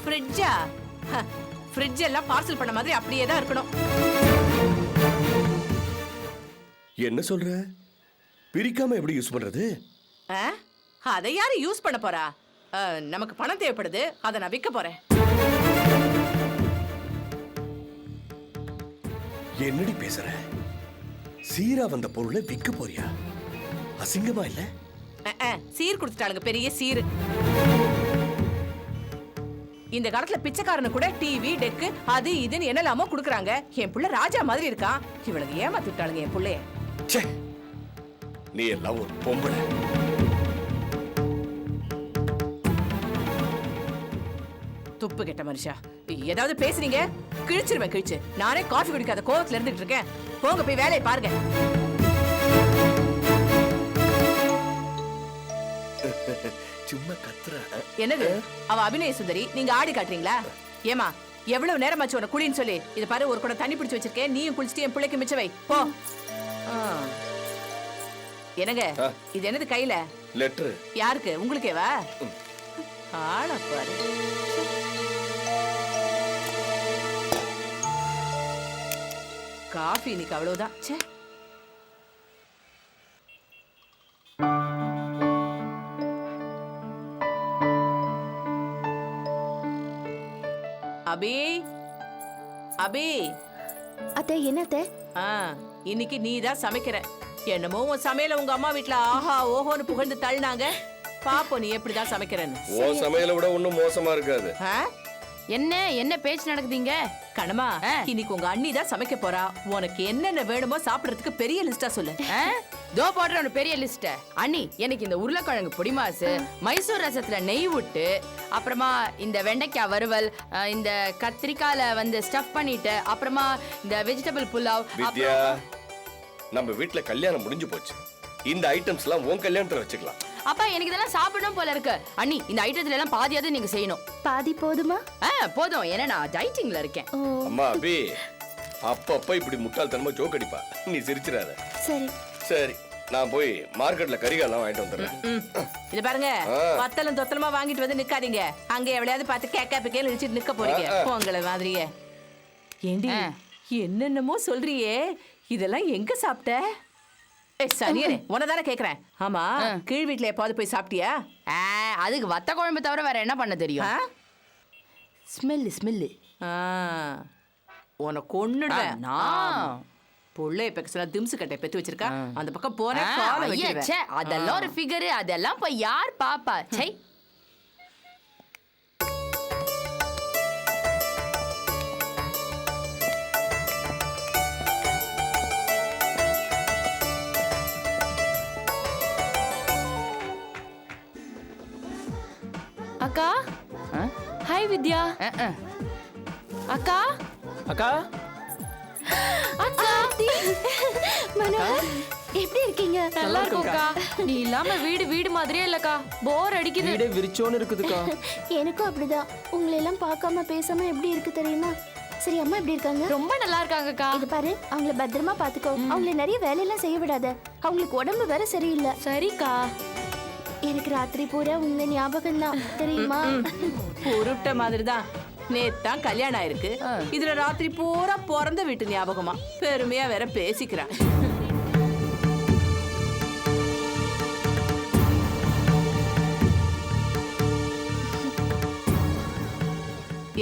ஃப்ரிட்ஜா? Fridge எல்லாம் parcel பண்ண மாதிரி அப்படியே தான் இருக்கணும். என்ன சொல்ற? பிரிக்காம எப்படி யூஸ் பண்றது? அதை யாரு யூஸ் பண்ண போறா? நமக்கு பணம் தேவைப்படுது, அதை நான் விற்க போறேன். என்னடி பேசுற? சீரா வந்த பொருளை விற்க போறியா? அசிங்கமா இல்ல? சீர் கொடுத்துட்டாளுங்க, பெரிய சீர். இந்த காலத்துல பிச்சைக்காரனு கூட டிவி டெக்கு அது இதுன்னு என்னலாமோ குடுக்குறாங்க. என் புள்ள ராஜா மாதிரி இருக்கான். இவளுக்கு ஏமாத்திட்டாளுங்க என் புள்ளைய. நீ எல்லாம் ஒரு பொம்பளை. துப்பு கெட்ட மனுஷா, ஏதாவது பேசுறீங்க கிழிச்சிருவேன் கிழிச்சு. நானே காஃபி குடிக்காத கோவத்துல இருந்துட்டு இருக்கேன். போங்க போய் வேலையை பாருங்க. சும்மா கத்துற. என்னது அவ அபிநய சுந்தரி, நீங்க ஆடி காட்டுறீங்களா? ஏமா எவ்வளவு நேரமாச்சு உன குளின்னு சொல்லி. இத பாரு, ஒரு குடம் தண்ணி பிடிச்சு வச்சிருக்கேன், நீயும் குளிச்சுட்டு என் பிள்ளைக்கு மிச்ச வை போ. என்னங்க இது என்னது கையில? லெட்டர். யாருக்கு? உங்களுக்கேவா? ஆள பாரு. காஃபி இன்னைக்கு அவ்வளவுதான். ச்சே. அபி அபி. அத்தை என்ன அத்தை? இன்னைக்கு நீ தான் சமைக்கிற. என்னமோ உன் சமையல உங்க அம்மா வீட்டுல ஆஹா ஓஹோன்னு புகழ்ந்து தள்ளினாங்க. பாப்போம் நீ எப்படிதான் சமைக்கிறன்னு. உன் சமையலை விட ஒண்ணும் மோசமா இருக்காது. என்ன என்ன பேச்சு நடக்குதுங்க? கணமா, இன்னைக்கு உங்க அண்ணி தான் சமைக்க போறா. உனக்கு என்னென்ன வேணுமோ சாப்பிடறதுக்கு பெரிய லிஸ்டா சொல்லு. தோ போடுற பெரிய லிஸ்ட். அண்ணி எனக்கு இந்த உருளைக்கிழங்கு பொடி மாசு, மைசூர் ரசத்துல நெய் விட்டு, அப்புறமா இந்த வெண்டைக்காய் வறுவல், இந்த கத்திரிக்கால வந்து ஸ்டஃப் பண்ணிட்டு, அப்புறமா இந்த வெஜிடபிள் புலாவ். வித்யா, நம்ம வீட்ல கல்யாணம் முடிஞ்சு போச்சு. இந்த ஐட்டம்ஸ் எல்லாம் உன் கல்யாணத்துல வச்சுக்கலாம். அப்பா எனக்கு இதெல்லாம் சாப்பிடணும் போல இருக்கு. அண்ணி இந்த ஐட்டத்துல எல்லாம் பாதியாவது நீங்க செய்யணும். பாதி போதுமா? போதும், ஏன்னா நான் டைட்டிங்ல இருக்கேன். அம்மா அபி, அப்பப்ப இப்படி முட்டாள்தனமா ஜோக் அடிப்பா. நீ சிரிச்சிடாத. சரி சரி, நான் போய் மார்க்கெட்ல கறிகாலாம் வாங்கிட்டு வந்துடுறேன். இது பாருங்க, பத்தலும் தொத்தலமா வாங்கிட்டு வந்து நிக்காதீங்க. அங்க எவ்வளவு பார்த்து கேக்கா பிக்கேல இழுச்சிட்டு நிக்க போறீங்க உங்களை மாதிரியே. ஏண்டி என்னென்னமோ சொல்றியே, இதெல்லாம் எங்க சாப்பிட்ட? சனியனே உனதானே கேக்குறேன். ஆமா, கீழ் வீட்டுல எப்பாவது போய் சாப்பிட்டியா? அதுக்கு வத்த குழம்பு தவிர வேற என்ன பண்ண தெரியும்? Smell smell. உன கொன்னுடுவேன் நான். புள்ளை பெக்கஸ்ல திம்சு கட்டை பெத்து வச்சிருக்கா. அந்த பக்கம் போற கால வைக்கிறேன். அதெல்லாம் ஒரு ஃபிகர், அதெல்லாம் போய் யார் பாப்பா? சை. அக்கா, ஹாய் வித்யா. அக்கா அக்கா அக்கா மனோகர், எப்படி இருக்கீங்க? நல்லா இருக்கோம்க்கா. நீ இல்லாம வீடு வீடு மாதிரியே இல்லக்கா, போர் அடிக்குது. வீடே விரிச்சோன்னு இருக்குதுக்கா. எனக்கும் அப்படிதான். உங்களை எல்லாம் பார்க்காம பேசாம எப்படி இருக்கு தெரியுமா? சரி, அம்மா எப்படி இருக்காங்க? ரொம்ப நல்லா இருக்காங்கக்கா. இது பாரு, அவங்கள பத்திரமா பாத்துக்கோ. அவங்கள நிறைய வேலையெல்லாம் செய்ய விடாத. அவங்களுக்கு உடம்பு வேற சரியில்லை. சரிக்கா. எனக்கு ராத்திரி பூரா உங்க ஞாபகம் தான் தெரியுமா? உருட்ட மாதிரிதான். நேத்தான் கல்யாணம் ஆயிருக்கு, இதுல ராத்திரி பூரா பிறந்த வீட்டு ஞாபகமா பெருமையா வேற பேசிக்கிறா.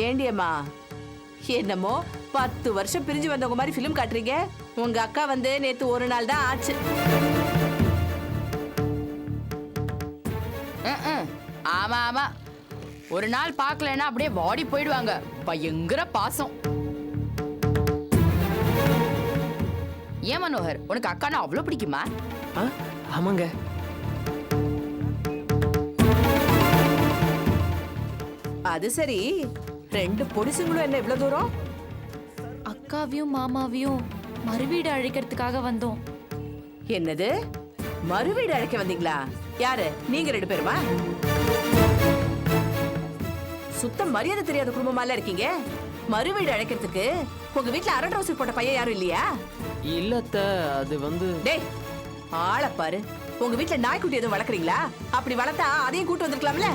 ஏண்டியம்மா, என்னமோ 10 வருஷம் பிரிஞ்சு வந்தவங்க மாதிரி பிலிம் காட்டுறீங்க. உங்க அக்கா வந்து நேத்து ஒரு நாள் தான் ஆச்சு. ஆமா ஆமா, ஒரு நாள் பார்க்கலன்னா அப்படியே பாடி போயிடுவாங்க. பயங்கர பாசம். ஏன் மனோகர், உனக்கு அக்கானா அவ்வளவு பிடிக்குமா? ஆமாங்க. அது சரி, 2 பொடிசுங்களும் என்ன இவ்வளவு தூரம்? அக்காவையும் மாமாவையும் மறுவீடு அழைக்கிறதுக்காக வந்தோம். என்னது, மறுவீடு அழைக்க வந்தீங்களா? யாரு நீங்க 2 பேருமா? சுத்த மரியாதை தெரியாத குடும்பமால இருக்கீங்க. மறுவீடு அழைக்கிறதுக்கு உங்க வீட்டுல அரண்டை ரோசி போட்ட பையன் யாரும் இல்லையா? இல்லத்த, அது வந்து. டேய், ஆளை பாரு. உங்க வீட்டுல நாய்க்குட்டி எதுவும் வளர்க்குறீங்களா? அப்படி வளர்த்தா அதையும் கூட்டு வந்திருக்கலாம்ல.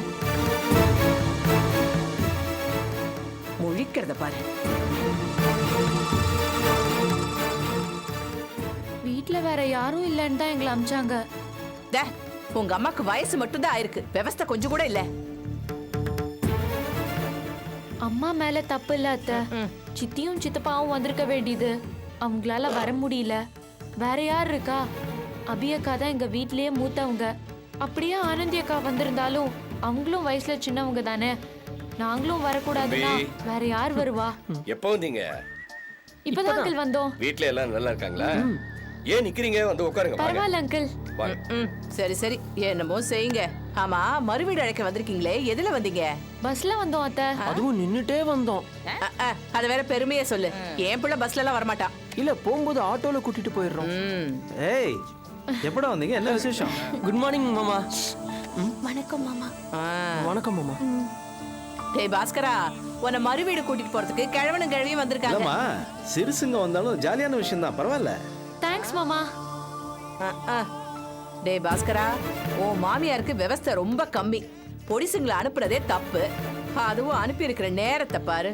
முழிக்கிறத பாரு. வீட்ல வேற யாரும் இல்லைன்னு தான் எங்களை அமிச்சாங்க. டே, உங்க அம்மாக்கு வயசு மட்டும்தான் ஆயிருக்கு, விவஸ்தை கொஞ்சம் கூட இல்ல. அம்மா மேல தப்பு இல்ல அத்தை. சித்தியும் சித்தப்பாவும் வந்திருக்க வேண்டியது, அவங்களால வர முடியல. வேற யார் இருக்கா? அபி அக்கா தான் எங்க வீட்லயே மூத்தவங்க. அப்படியே ஆனந்தி அக்கா வந்திருந்தாலும் அவங்களும் வயசுல சின்னவங்க தானே. நாங்களும் வரக்கூடாதுன்னா வேற யார் வருவா? எப்போ வந்தீங்க? இப்பதான் அங்கிள் வந்தோம். வீட்ல எல்லாம் நல்லா இருக்காங்களா? ஏன் நிக்கிறீங்க? வந்து உட்காருங்க. பரவாயில்ல அங்கிள். சரி சரி, என்னமோ செய்யுங்க. ஆமா, மறுவீடு அழைக்க வந்திருக்கீங்களே, எதுல வந்தீங்க? பஸ்ல வந்தோம் அத்தை. அதுவும் நின்னுட்டே வந்தோம். அத வேற பெருமையா சொல்லு. என் பிள்ளை பஸ்ல எல்லாம் வரமாட்டான். இல்ல போகும்போது ஆட்டோல கூட்டிட்டு போயிடுறோம். ஏய், எப்படா வந்தீங்க? என்ன விசேஷம்? குட் மார்னிங் மாமா. வணக்கம் மாமா. வணக்கம் மாமா. டேய் பாஸ்கரா, உன்னை மறுவீடு கூட்டிட்டு போறதுக்கு கிழவனும் கிழவியும் வந்திருக்காங்க. இல்லம்மா, சிறுசுங்க வந்தாலும் ஜாலியான விஷயம் தான், பரவாயில்ல. தேங்க்ஸ் மாமா. டேய் பாஸ்கரா, உன் மாமியாருக்கு விவஸ்தை ரொம்ப கம்மி. பொடிசுங்களை அனுப்புறதே தப்பு. அதுவும் அனுப்பி இருக்கிற நேரத்தை பாரு.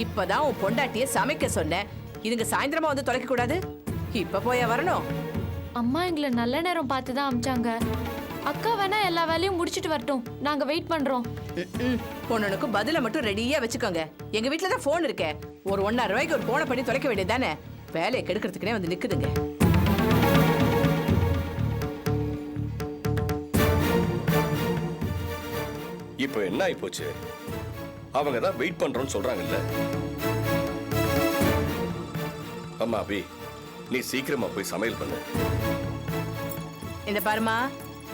இப்பதான் உன் பொண்டாட்டிய சமைக்க சொன்னேன். இதுங்க சாயந்தரமா வந்து தொலைக்க கூடாது. இப்ப போயா வரணும்? அம்மா எங்களை நல்ல நேரம் பார்த்து தான் அமிச்சாங்க. அக்கா வேணா எல்லா வேலையும் முடிச்சிட்டு வரட்டும், நாங்க வெயிட் பண்றோம். பொண்ணுக்கு பதில மட்டும் ரெடியா வச்சுக்கோங்க. எங்க வீட்டுல தான் போன் இருக்கே. ஒரு 1.5 ரூபாய்க்கு ஒரு போனை பண்ணி தொலைக்க வேண்டியதானே. வேலையை கெடுக்கிறதுக்குனே வந்து நிக்குதுங்க. இப்போ என்ன ஆயி போச்சு? அவங்க தான் வெயிட் பண்றோம்னு சொல்றாங்கல்ல. அம்மா அபி, நீ சீக்கிரமா போய் சமையல் பண்ணு. இந்த பாருமா,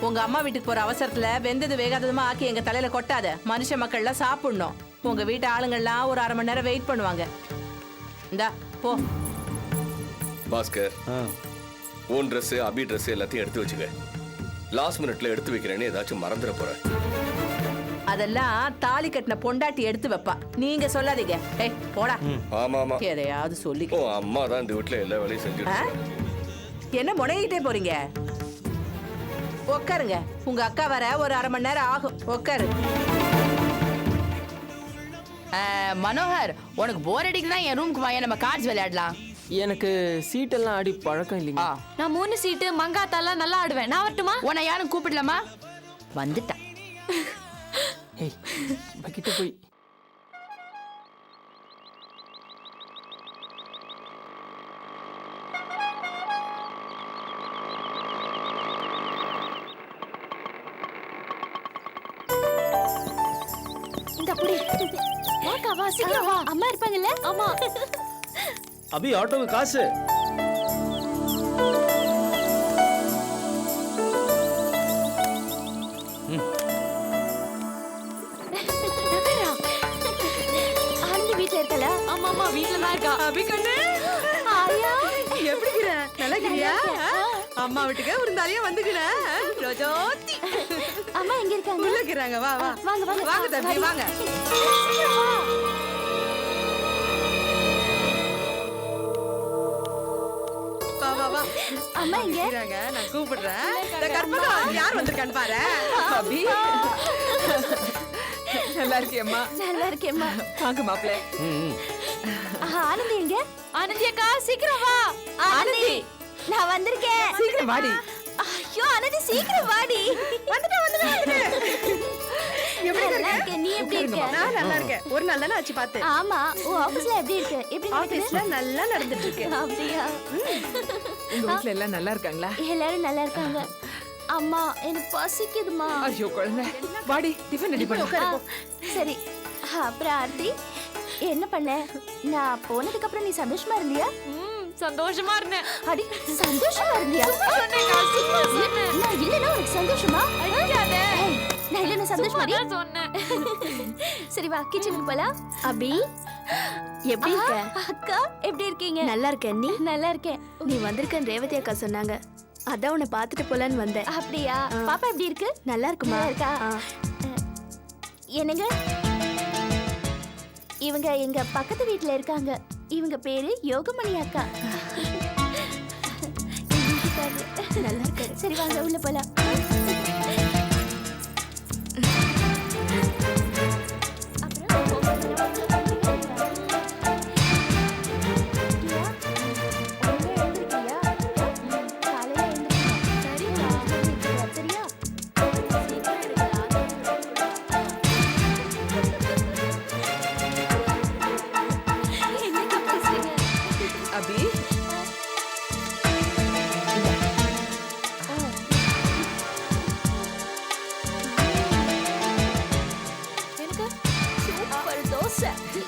உங்க அம்மா வீட்டுக்கு போற அவசரத்துல வெந்தது வேகாததுமா ஆக்கி எங்க தலையில கொட்டாத. மனுஷ மக்கள்லாம் சாப்பிடணும். உங்க வீட்டு ஆளுங்கள்லாம் ஒரு 1/2 மணி நேரம் வெயிட் பண்ணுவாங்க. இந்தா போ. பாஸ்கர், உன் ட்ரெஸ், அபி ட்ரெஸ் எல்லாத்தையும் எடுத்து வச்சுக்க. லாஸ்ட் மினிட்ல எடுத்து வைக்கிறேன்னு ஏதாச்சும் மறந்துட போற. அதெல்லாம் தாலி கட்டின பொண்டாட்டி எடுத்து வைப்பா, நீங்க சொல்லாதீங்க. ஏய் போடா. ஆமா ஆமா, எதையாவது சொல்லி. ஓ அம்மா தான் இந்த வீட்டுல எல்லா வேலையும் செஞ்சுட்டு என்ன முனையிட்டே போறீங்க? உட்காருங்க. உங்க அக்கா வர ஒரு 1/2 மணி நேரம் ஆகும். உட்காரு. மனோகர், உனக்கு போர் அடிக்குதுன்னா என் ரூமுக்கு வாங்க, நம்ம கார்ட்ஸ் விளையாடலாம். எனக்கு சீட்டெல்லாம் ஆடி பழக்கம் இல்லைங்க. நான் 3 சீட்டு மங்காத்தாலாம் நல்லா ஆடுவேன். நான் வரட்டுமா? உன்னை யாரும் கூப்பிடலாமா? வந்துட்டான். ஏய், கிட்ட போய். இந்த புடி. வாக்கா வா, சீக்கிரம் வா. அம்மா இருப்பாங்கல்ல? ஆமா. அபி, ஆட்டோவுக்கு காசு. ஆனந்தி வீட்ல இருக்கல? ஆமா ஆமா, வீட்ல தான் இருக்கா. அபி கண்ணு, ஆயா, எப்படி இருக்கிற? நல்லா இருக்கிறியா? அம்மா வீட்டுக்கு ஒரு நாளையா வந்துக்கிற. ரோஜோத்தி அம்மா எங்க இருக்காங்க? உள்ள இருக்கிறாங்க. வா வா. வாங்க வாங்க. வாங்க தம்பி, வாங்க. சீக்கிரம் வா. வா வா வா. அம்மா எங்க? இருக்கிறாங்க, நான் கூப்பிடுறேன். இந்த கற்பகம் யார் வந்திருக்கான்னு பாரு. அபி, நல்லா இருக்கியம்மா? நல்லா இருக்கேம்மா. வாங்க மாப்பிள்ளை. ஆனந்தி எங்க? ஆனந்தி அக்கா சீக்கிரம் வா. ஆனந்தி, நான் வந்திருக்கேன். சீக்கிரம் வாடி. ஐயோ ஆனந்தி, சீக்கிரம் வாடி. எப்படி நல்லா இருக்கேன். நீ எப்படி இருக்க? நான் நல்லா இருக்கேன். ஒரு நாள் தானே ஆச்சு பார்த்து. ஆமா, உன் ஆபீஸ்ல எப்படி இருக்கு? எப்படி ஆபீஸ்ல நல்லா நடந்துட்டு இருக்கு. அப்படியா? உங்க வீட்ல எல்லாம் நல்லா இருக்காங்களா? எல்லாரும் நல்லா இருக்காங்க. அம்மா, எனக்கு பசிக்குதுமா. ஐயோ குழந்தை, வாடி டிஃபன் ரெடி பண்ணு. சரி. அப்புறம் ஆர்த்தி, என்ன பண்ண? நான் போனதுக்கு அப்புறம் நீ சந்தோஷமா இருந்தியா? சந்தோஷமா இருந்தேன். அடி, சந்தோஷமா இருந்தியா? நான் இல்லனா உனக்கு சந்தோஷமா? ஏய், நான் இல்லனா சந்தோஷமா சும்மா தான் சொன்னேன். சரி வா, கிச்சனுக்கு போலாம். அபி, எப்படி இருக்க? அக்கா, எப்படி இருக்கீங்க? நல்லா இருக்கேன். நீ? நல்லா இருக்கேன். நீ வந்திருக்கன்னு ரேவதி அக்கா சொன்னாங்க, அதான் உன்னை பார்த்துட்டு போலான்னு வந்தேன். அப்படியா? பாப்பா எப்படி இருக்கு? நல்லா இருக்குமா? நல்லா இருக்கா? என்னங்க, இவங்க எங்க பக்கத்து வீட்ல இருக்காங்க. இவங்க பேரு யோகமணி அக்கா. நல்லா இருக்கு. சரி வாங்க, உள்ள போலாம். அப்புறம்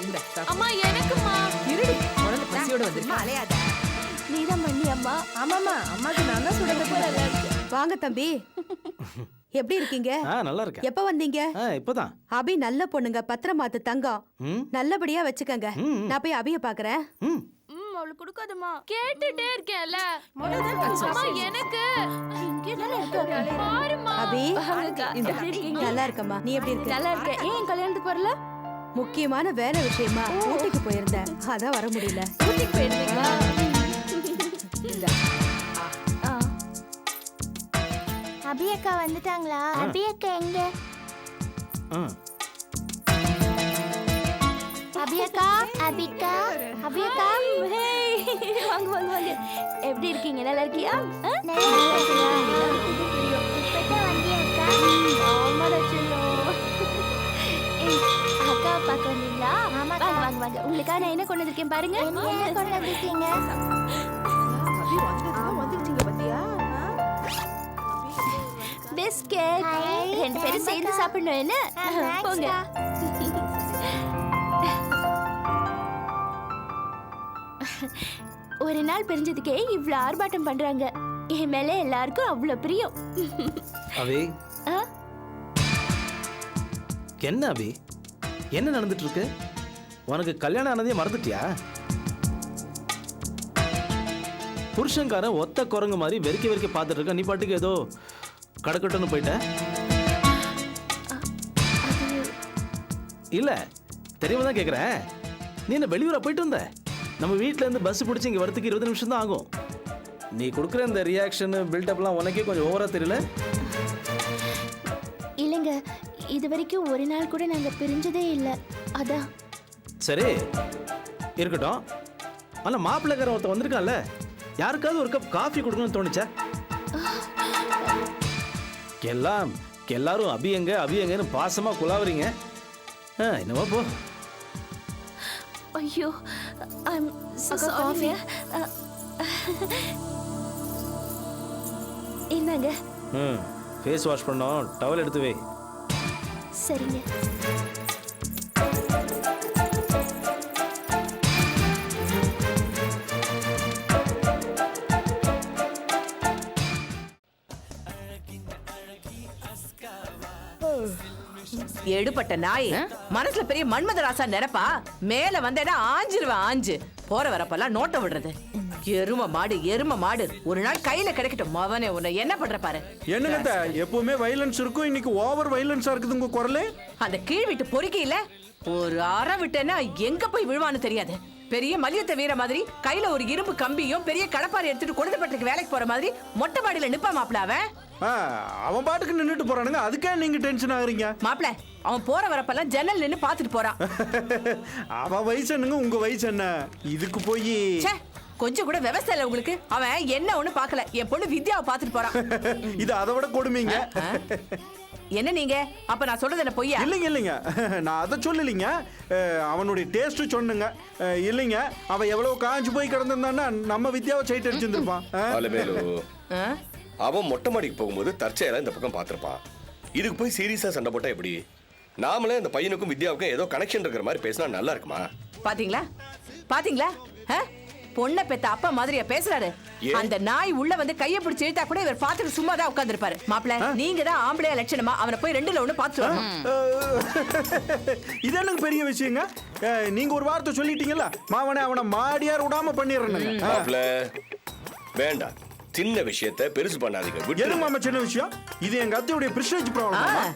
இந்த அம்மா எனக்குமா. இருடி குழந்தை பசியோட வந்துருமா அலையாத. நீதான் பண்ணி அம்மா. ஆமாமா அம்மாக்கு நான் தான் சுட போறேன். வாங்க தம்பி. எப்படி இருக்கீங்க? நல்லா இருக்கேன். எப்ப வந்தீங்க? இப்பதான். அபி நல்ல பொண்ணுங்க, பத்திரமாத்து தங்கம். ம். நல்லபடியா வச்சுக்கங்க. நான் போய் அபிய பாக்குறேன். ம். அவளுக்கு கொடுக்காதம்மா. கேட்டுட்டே இருக்கேன்ல. அம்மா எனக்கு. பாருமா. அபி எப்படி இருக்கீங்க? நல்லா இருக்கம்மா. நீ எப்படி இருக்க? நல்லா இருக்கேன். ஏன் கல்யாணத்துக்கு வரல? முக்கியமான வேலை விஷயமா ஊட்டிக்கு போயிருந்தேன். அதான் வர முடியல. ஊட்டிக்கு போயிருந்தீங்களா? அபி அக்கா வந்துட்டாங்களா? அபி அக்கா எங்க? அபி அக்கா, அபிக்கா, அபி அக்கா. வாங்க வாங்க வாங்க. எப்படி இருக்கீங்க? நல்லா இருக்கியா? இப்பதான் வந்தியா அக்கா? ஆமாடா செல்லம். அக்கா பார்க்க வந்தீங்களா? வாங்க வாங்க வாங்க. உங்களுக்காக நான் என்ன கொண்டு வந்திருக்கேன் பாருங்க. என்ன கொண்டு வந்திருக்கீங்க? வந்துருச்சீங்க பாத்தியா? பிஸ்கட். ரெண்டு பேரும் சேர்ந்து சாப்பிடணும் என்ன? போங்க. ஒரு நாள் பிரிஞ்சதுக்கே இவ்ளோ ஆர்ப்பாட்டம் பண்றாங்க. என் மேல எல்லாருக்கும் அவ்வளவு பிரியம். அபி ஆ? என்ன அபி, என்ன நடந்துட்டு இருக்கு? உனக்கு கல்யாணம் ஆனதே மறந்துட்டியா? புருஷன்காரன் ஒத்த குரங்கு மாதிரி வெறிக்க வெறிக்க பார்த்துட்டு இருக்க, நீ பாட்டுக்கு ஏதோ கடக்கட்டுன்னு போயிட்ட. இல்ல தெரியாம தான் கேக்குறேன். நீ என்ன வெளியூரா போயிட்டு வந்த? நம்ம வீட்ல இருந்து பஸ் பிடிச்சி இங்க வரதுக்கு 20 நிமிஷம் தான் ஆகும். நீ கொடுக்குற இந்த ரியாக்ஷன் பில்டப்லாம் உனக்கே கொஞ்சம் ஓவரா தெரியல? இல்லைங்க, இது வரைக்கும் ஒரு நாள் கூட நாங்க பிரிஞ்சதே இல்லை. அதான். சரி இருக்கட்டும். ஆனா மாப்பிள்ளைக்காரன் ஒருத்தன் வந்திருக்கான்ல, யாருக்காவது ஒரு கப் காஃபி கொடுக்கணும்னு தோணுச்சா? எல்லாரும் அபியங்கன்னு பாசமா குலாவறீங்க. என்னவோ போ. ஐயோ, சாரி. இந்தாங்க. ஃபேஸ் வாஷ் பண்ணோம், டவல் எடுத்து வை. சரிங்க. எடுபட்ட நாய் மனசுல பெரிய மன்மதராசா நினைப்பா. மேல வந்தேன்னா ஆஞ்சிருவேன். ஆஞ்சு போற வரப்பெல்லாம் நோட்ட விடுறது. எரும மாடு ஒரு நாள் கையில கிடைக்கட்டும். மவனே உன்னை என்ன பண்ற பாரு. என்னங்க எப்பவுமே வைலன்ஸ் இருக்கும், இன்னைக்கு ஓவர் வைலன்ஸா இருக்குது உங்க குரலே. அந்த கீழ் வீட்டு பொறுக்கியில ஒரு அற விட்டேன்னா எங்க போய் விழுவான்னு தெரியாது. பெரிய மல்யுத்த வீர மாதிரி கையில ஒரு இரும்பு கம்பியும் பெரிய கடப்பாரை எடுத்துட்டு கொடுத்தப்பட்டுக்கு வேலைக்கு போற மாதிரி மொட்டை மாடியில நிப்பா மாப்பிள. அவன் பாட்டுக்கு நின்னுட்டு போறானுங்க, அதுக்கே நீங்க டென்ஷன் ஆகுறீங்க? மாப்பிள அவன் போற வரப்பெல்லாம் ஜன்னல் நின்னு பாத்துட்டு போறான். அவன் வயசு என்னங்க, உங்க வயசு என்ன? இதுக்கு போய் கொஞ்சம் கூட விவசாய இல்ல உங்களுக்கு. அவன் என்ன ஒண்ணு பாக்கல, என் பொண்ணு வித்யாவை பாத்துட்டு போறான். இது அதை விட கொடுமைங்க. என்ன நீங்க அப்ப நான் சொல்றது என்ன பொய்யா? இல்லைங்க நான் அதை சொல்லலைங்க, அவனுடைய டேஸ்ட் சொன்னுங்க. இல்லைங்க, அவன் எவ்வளவு காஞ்சு போய் கிடந்திருந்தான்னா நம்ம வித்யாவை சைட் அடிச்சிருப்பான். அவன் மொட்டை மாடிக்கு போகும்போது தற்செயலா இந்த பக்கம் பார்த்திருப்பான். இதுக்கு போய் சீரியஸா சண்டை போட்டா எப்படி? நாமளே அந்த பையனுக்கும் வித்யாவுக்கும் ஏதோ கனெக்ஷன் இருக்கிற மாதிரி பேசினா நல்லா இருக்குமா? பாத்தீங்களா பொண்ணை பெத்த அப்பா மாதிரியா பேசுறாரு. அந்த நாய் உள்ள வந்து கைய பிடிச்சு இழுத்தா கூட இவர் பாத்துட்டு சும்மா தான் உட்கார்ந்து இருப்பாரு. மாப்பிள நீங்க தான் ஆம்பளையா லட்சணமா அவனை போய் 2ல 1 பாத்துட்டு வரணும். இது எனக்கு பெரிய விஷயங்க. நீங்க ஒரு வார்த்தை சொல்லிட்டீங்கல்ல, மாவனே அவனை மாடியார் விடாம பண்ணிடுறேன். மாப்பிள வேண்டாம், சின்ன விஷயத்தை பெருசு பண்ணாதீங்க. எது மாமா சின்ன விஷயம்? இது எங்க அத்தையுடைய பிரஸ்டேஜ் ப்ராப்ளம்.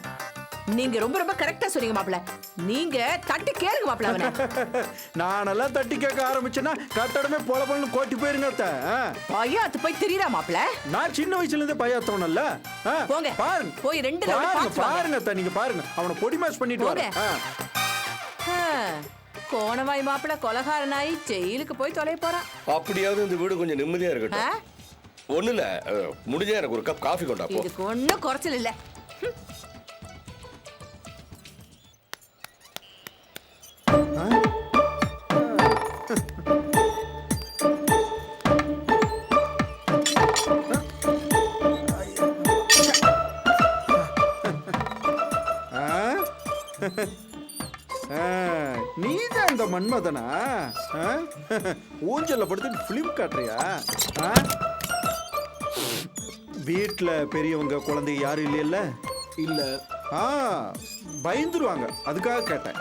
நீங்க ரொம்ப கரெக்டா சொன்னீங்க மாப்பிள. நீங்க தட்டி கேளுங்க மாப்பிள அவனை. நானெல்லாம் தட்டி கேட்க ஆரம்பிச்சேன்னா கட்டடமே பொலபொலன்னு கோட்டி போயிருங்க அத்தை. பையாத்து போய் திரியறா மாப்பிள. நான் சின்ன வயசுல இருந்தே பையாத்தவனல்ல. போங்க பாருங்க, போய் 2ல 1 பாத்துட்டு பாருங்க அத்தை, நீங்க பாருங்க அவனை பொடி மாஸ் பண்ணிட்டு வரேன். கோணவாய் மாப்பிள கொலகாரனாய் ஜெயிலுக்கு போய் தொலைய போறான். அப்படியாவது இந்த வீடு கொஞ்சம் நிம்மதியா இருக்கட்டும். ஒண்ணு இல்ல, முடிஞ்சா எனக்கு ஒரு கப் காஃபி கொண்டா போ. இதுக்கு ஒண்ணும் குறைச்சல் இல்ல. நீதான் இந்த மன்மதனா? ஊஞ்சல்ல படுத்து பிலிம் காட்டுறியா? வீட்டுல பெரியவங்க குழந்தைங்க யாரும் இல்லையில்ல? இல்ல. பயந்துருவாங்க, அதுக்காக கேட்டேன்.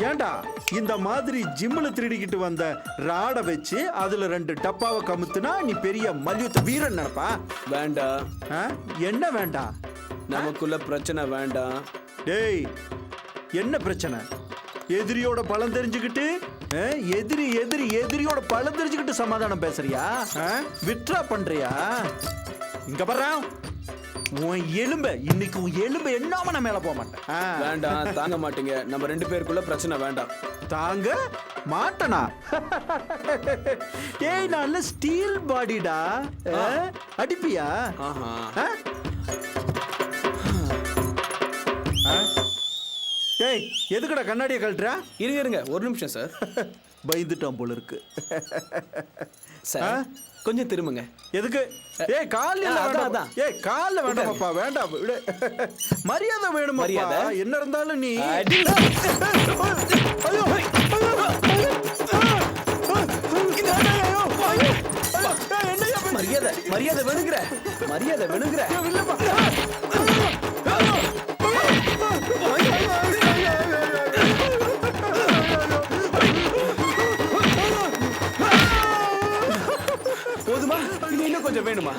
ஏண்டா இந்த மாதிரி ஜிம்ல திருடிக்கிட்டு வந்த ராடை வச்சு அதுல 2 டப்பாவை கமுத்துனா நீ பெரிய மல்யுத்த வீரன் நினைப்பா? வேண்டாம். என்ன வேண்டாம்? நமக்குள்ள பிரச்சனை வேண்டாம். டேய், என்ன பிரச்சனை? எதிரியோட பலம் தெரிஞ்சுக்கிட்டு எதிரியோட பலம் தெரிஞ்சுக்கிட்டு சமாதானம் பேசுறியா? விட்ரா பண்றியா? இங்க பாரு, உன் எலும்பை இன்னைக்கு உன் எலும்பை என்னாம நான் மேல போக மாட்டேன். வேண்டாம், தாங்க மாட்டீங்க. நம்ம 2 பேருக்குள்ள பிரச்சனை வேண்டாம். தாங்க மாட்டனா? டேய், நல்ல ஸ்டீல் பாடிடா. அடிப்பியா? டேய், எதுக்குடா கண்ணாடியை கழட்டுறா? இருங்க ஒரு நிமிஷம் சார். பயந்துட்டான் போல இருக்கு. சார் கொஞ்சம் திரும்புங்க. எதுக்கு? ஏய், கால்ல வேண்டாம். ஏய், கால்ல வேண்டாமப்பா, வேண்டாம். மரியாதை வேணும். மரியாதை என்ன இருந்தாலும் நீ மரியாதை வேணுங்கிற. போதுமா? இன்னும் கொஞ்சம் வேணுமா?